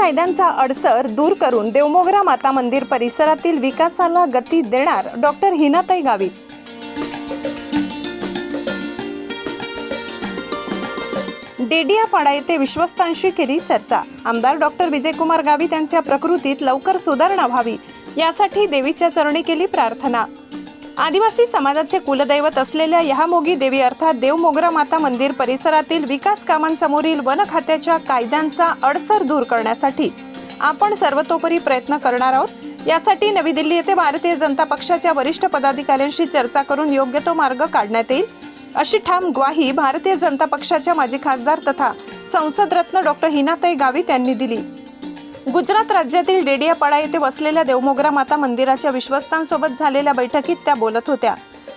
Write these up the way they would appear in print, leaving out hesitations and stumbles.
कायद्यांचा अडसर दूर करून देवमोगरा माता मंदिर परिसरातील विकासाला गती देणार डॉक्टर हिनाताई गावित। डेडियापाडा येथे विश्वस्तांशी केली चर्चा। आमदार डॉक्टर विजयकुमार गावित यांच्या प्रकृतीत लवकर सुधारणा व्हावी यासाठी देवीच्या चरणी केली प्रार्थना। आदिवासी समाजाचे कुलदैवत असलेल्या यहामोगी देवी अर्थात देवमोगरा माता मंदिर परिसरातील विकास कामांसमोरील वन खात्याच्या कायद्यांचा अडसर दूर करण्यासाठी आपण सर्वतोपरी प्रयत्न करणार आहोत। यासाठी नवी दिल्ली येथे भारतीय जनता पक्षाच्या वरिष्ठ पदाधिकाऱ्यांशी चर्चा करून योग्य तो मार्ग काढण्यात येईल, अशी ठाम ग्वाही भारतीय जनता पक्षाच्या माजी खासदार तथा संसद रत्न डॉक्टर हिनाताई गावित यांनी दिली। गुजरात राज्यातील डेडियापाडा येथे वसलेल्या देवमोगरा माता मंदिराच्या विश्वस्तांसोबत झालेल्या बैठकीत त्या बोलत होत्या।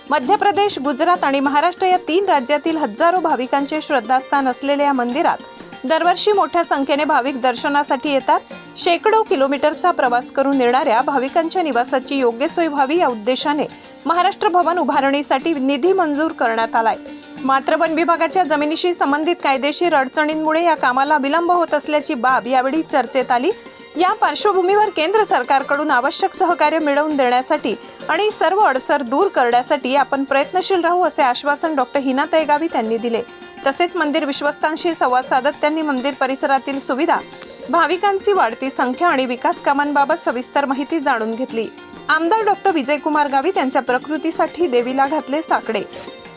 मध्य प्रदेश, गुजरात आणि महाराष्ट्र या 3 राज्यातील हजारो भाविकांचे श्रद्धास्थान असलेल्या या मंदिरात दरवर्षी मोठ्या संख्येने भाविक दर्शनासाठी येतात। शेकडो किलोमीटरचा प्रवास करून येणाऱ्या भाविकांच्या निवासाची योग्य सोय व्हावी या उद्देशाने महाराष्ट्र भवन उभारणीसाठी निधी मंजूर करण्यात आलाय। मात्र वन विभागाच्या जमिनीशी संबंधित कायदेशीर अडचणींमुळे या कामाला विलंब होत असल्याची बाब यावेळी चर्चेत आली। या पार्श्वभूमीवर केंद्र सरकारकडून आवश्यक सहकार्य मिळवून देण्यासाठी आणि सर्व अडसर दूर करण्यासाठी आपण प्रयत्नशील राहू असे आश्वासन डॉक्टर हिनाताई गावित यांनी दिले। तसेच मंदिर विश्वस्तांशी संवाद साधत त्यांनी मंदिर परिसरातील सुविधा, भाविकांची वाढती संख्या आणि विकास कामांबाबत सविस्तर माहिती जाणून घेतली। आमदार डॉक्टर विजयकुमार गावित यांच्या प्रकृतीसाठी देवीला घातले साकडे।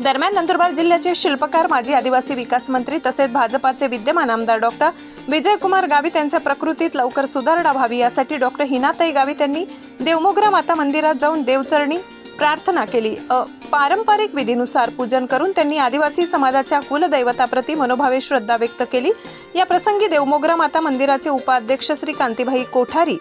दरम्यान नंदुरबार जिल्ह्याचे शिल्पकार, माजी आदिवासी विकास मंत्री तसेच भाजपाचे विद्यमान आमदार डॉक्टर विजयकुमार गावित यांच्या प्रकृतीत लवकर सुधारणा व्हावी यासाठी डॉक्टर हिनाताई गावित यांनी देवमोगरा माता मंदिरात जाऊन देवचरणी प्रार्थना केली। पारंपरिक विधीनुसार पूजन करून त्यांनी आदिवासी समाजाच्या कुलदैवताप्रती मनोभावे श्रद्धा व्यक्त केली। या प्रसंगी देवमोगरा माता मंदिराचे उपाध्यक्ष श्री कांतीभाई कोठारी,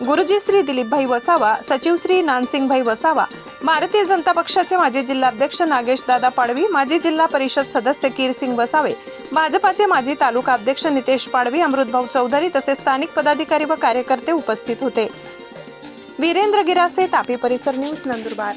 गुरुजी श्री दिलीपभाई वसावा, सचिव श्री नानसिंगभाई वसावा, भारतीय जनता पक्षाचे माजी जिल्हाध्यक्ष नागेश दादा पाडवी, माजी जिल्हा परिषद सदस्य कीरसिंग वसावे, भाजपाचे माजी तालुका अध्यक्ष नितेश पाडवी, अमृतभाऊ चौधरी तसेच स्थानिक पदाधिकारी व कार्यकर्ते उपस्थित होते। वीरेंद्र गिरासे, तापी परिसर न्यूज, नंदुरबार।